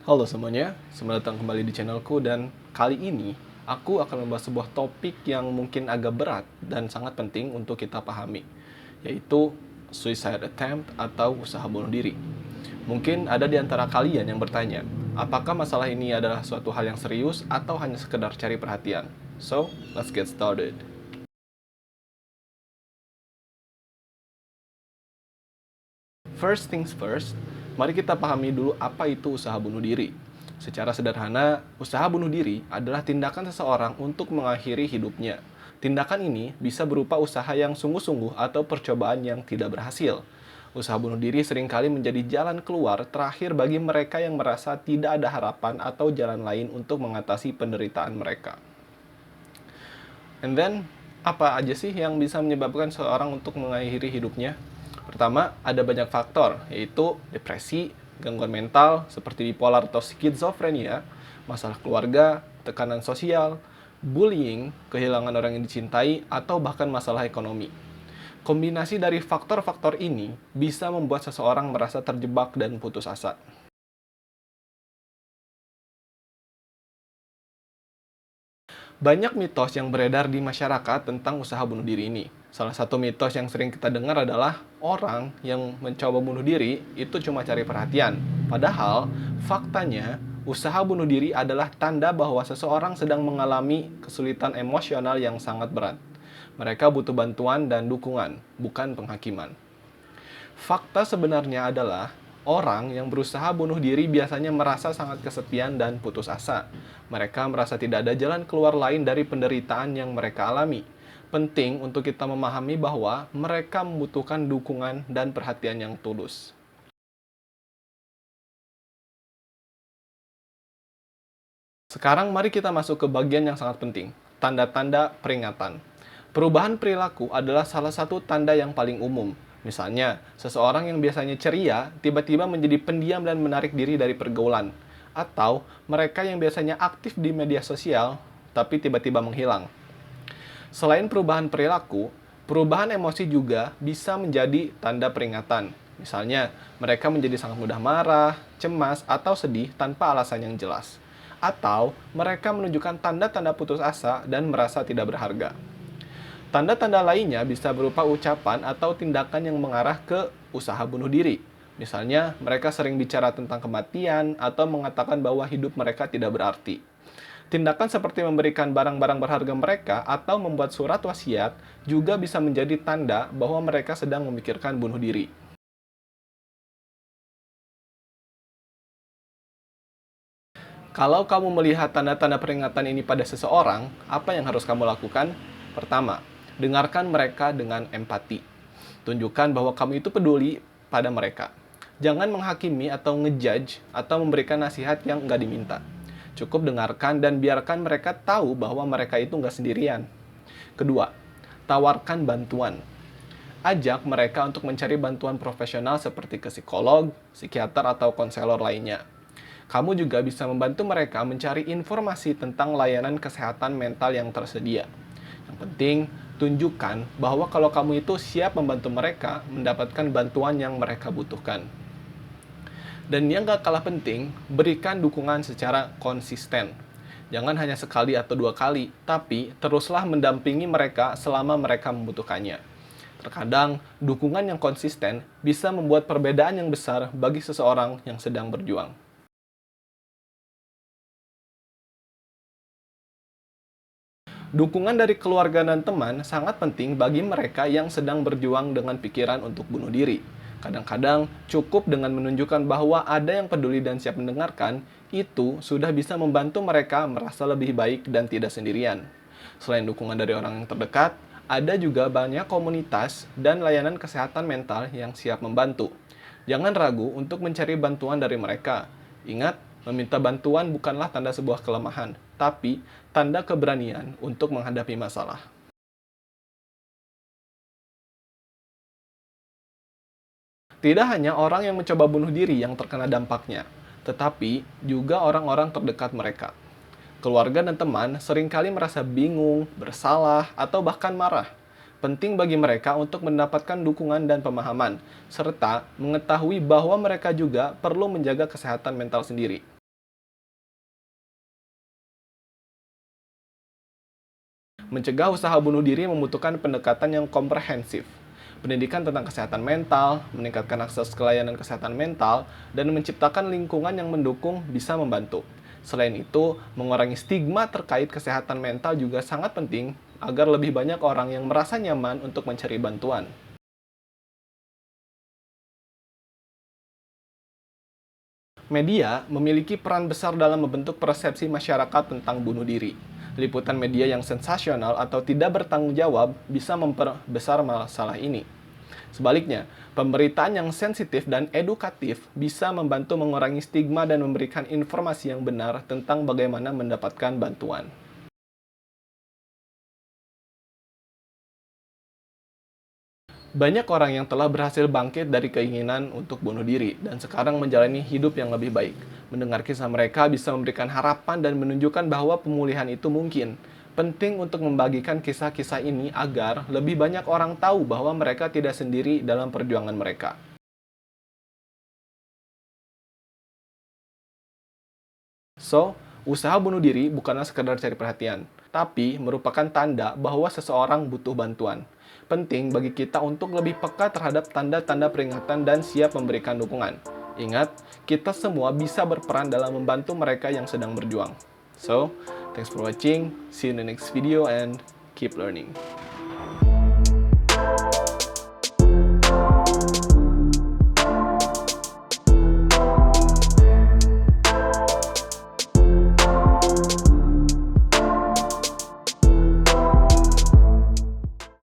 Halo semuanya, selamat datang kembali di channelku dan kali ini aku akan membahas sebuah topik yang mungkin agak berat dan sangat penting untuk kita pahami, yaitu suicide attempt atau usaha bunuh diri. Mungkin ada di antara kalian yang bertanya, apakah masalah ini adalah suatu hal yang serius atau hanya sekedar cari perhatian? So, let's get started. First things first, mari kita pahami dulu apa itu usaha bunuh diri. Secara sederhana, usaha bunuh diri adalah tindakan seseorang untuk mengakhiri hidupnya. Tindakan ini bisa berupa usaha yang sungguh-sungguh atau percobaan yang tidak berhasil. Usaha bunuh diri seringkali menjadi jalan keluar terakhir bagi mereka yang merasa tidak ada harapan atau jalan lain untuk mengatasi penderitaan mereka. And then, apa aja sih yang bisa menyebabkan seseorang untuk mengakhiri hidupnya? Pertama, ada banyak faktor, yaitu depresi, gangguan mental seperti bipolar atau skizofrenia, masalah keluarga, tekanan sosial, bullying, kehilangan orang yang dicintai, atau bahkan masalah ekonomi. Kombinasi dari faktor-faktor ini bisa membuat seseorang merasa terjebak dan putus asa. Banyak mitos yang beredar di masyarakat tentang usaha bunuh diri ini. Salah satu mitos yang sering kita dengar adalah orang yang mencoba bunuh diri itu cuma cari perhatian. Padahal, faktanya, usaha bunuh diri adalah tanda bahwa seseorang sedang mengalami kesulitan emosional yang sangat berat. Mereka butuh bantuan dan dukungan, bukan penghakiman. Fakta sebenarnya adalah orang yang berusaha bunuh diri biasanya merasa sangat kesepian dan putus asa. Mereka merasa tidak ada jalan keluar lain dari penderitaan yang mereka alami. Penting untuk kita memahami bahwa mereka membutuhkan dukungan dan perhatian yang tulus. Sekarang mari kita masuk ke bagian yang sangat penting, tanda-tanda peringatan. Perubahan perilaku adalah salah satu tanda yang paling umum. Misalnya, seseorang yang biasanya ceria tiba-tiba menjadi pendiam dan menarik diri dari pergaulan. Atau mereka yang biasanya aktif di media sosial tapi tiba-tiba menghilang. Selain perubahan perilaku, perubahan emosi juga bisa menjadi tanda peringatan. Misalnya, mereka menjadi sangat mudah marah, cemas, atau sedih tanpa alasan yang jelas. Atau mereka menunjukkan tanda-tanda putus asa dan merasa tidak berharga. Tanda-tanda lainnya bisa berupa ucapan atau tindakan yang mengarah ke usaha bunuh diri. Misalnya, mereka sering bicara tentang kematian atau mengatakan bahwa hidup mereka tidak berarti. Tindakan seperti memberikan barang-barang berharga mereka atau membuat surat wasiat juga bisa menjadi tanda bahwa mereka sedang memikirkan bunuh diri. Kalau kamu melihat tanda-tanda peringatan ini pada seseorang, apa yang harus kamu lakukan? Pertama, dengarkan mereka dengan empati. Tunjukkan bahwa kamu itu peduli pada mereka. Jangan menghakimi atau ngejudge atau memberikan nasihat yang nggak diminta. Cukup dengarkan dan biarkan mereka tahu bahwa mereka itu nggak sendirian. Kedua, tawarkan bantuan. Ajak mereka untuk mencari bantuan profesional seperti ke psikolog, psikiater, atau konselor lainnya. Kamu juga bisa membantu mereka mencari informasi tentang layanan kesehatan mental yang tersedia. Yang penting, tunjukkan bahwa kalau kamu itu siap membantu mereka mendapatkan bantuan yang mereka butuhkan. Dan yang gak kalah penting, berikan dukungan secara konsisten. Jangan hanya sekali atau dua kali, tapi teruslah mendampingi mereka selama mereka membutuhkannya. Terkadang, dukungan yang konsisten bisa membuat perbedaan yang besar bagi seseorang yang sedang berjuang. Dukungan dari keluarga dan teman sangat penting bagi mereka yang sedang berjuang dengan pikiran untuk bunuh diri. Kadang-kadang cukup dengan menunjukkan bahwa ada yang peduli dan siap mendengarkan, itu sudah bisa membantu mereka merasa lebih baik dan tidak sendirian. Selain dukungan dari orang yang terdekat, ada juga banyak komunitas dan layanan kesehatan mental yang siap membantu. Jangan ragu untuk mencari bantuan dari mereka. Ingat, meminta bantuan bukanlah tanda sebuah kelemahan, tapi tanda keberanian untuk menghadapi masalah. Tidak hanya orang yang mencoba bunuh diri yang terkena dampaknya, tetapi juga orang-orang terdekat mereka. Keluarga dan teman seringkali merasa bingung, bersalah, atau bahkan marah. Penting bagi mereka untuk mendapatkan dukungan dan pemahaman, serta mengetahui bahwa mereka juga perlu menjaga kesehatan mental sendiri. Mencegah usaha bunuh diri membutuhkan pendekatan yang komprehensif. Pendidikan tentang kesehatan mental, meningkatkan akses ke layanan kesehatan mental, dan menciptakan lingkungan yang mendukung bisa membantu. Selain itu, mengurangi stigma terkait kesehatan mental juga sangat penting agar lebih banyak orang yang merasa nyaman untuk mencari bantuan. Media memiliki peran besar dalam membentuk persepsi masyarakat tentang bunuh diri. Liputan media yang sensasional atau tidak bertanggung jawab bisa memperbesar masalah ini. Sebaliknya, pemberitaan yang sensitif dan edukatif bisa membantu mengurangi stigma dan memberikan informasi yang benar tentang bagaimana mendapatkan bantuan. Banyak orang yang telah berhasil bangkit dari keinginan untuk bunuh diri dan sekarang menjalani hidup yang lebih baik. Mendengar kisah mereka bisa memberikan harapan dan menunjukkan bahwa pemulihan itu mungkin. Penting untuk membagikan kisah-kisah ini agar lebih banyak orang tahu bahwa mereka tidak sendiri dalam perjuangan mereka. So, usaha bunuh diri bukanlah sekedar cari perhatian, tapi merupakan tanda bahwa seseorang butuh bantuan. Penting bagi kita untuk lebih peka terhadap tanda-tanda peringatan dan siap memberikan dukungan. Ingat, kita semua bisa berperan dalam membantu mereka yang sedang berjuang. So, thanks for watching, see you in the next video, and keep learning.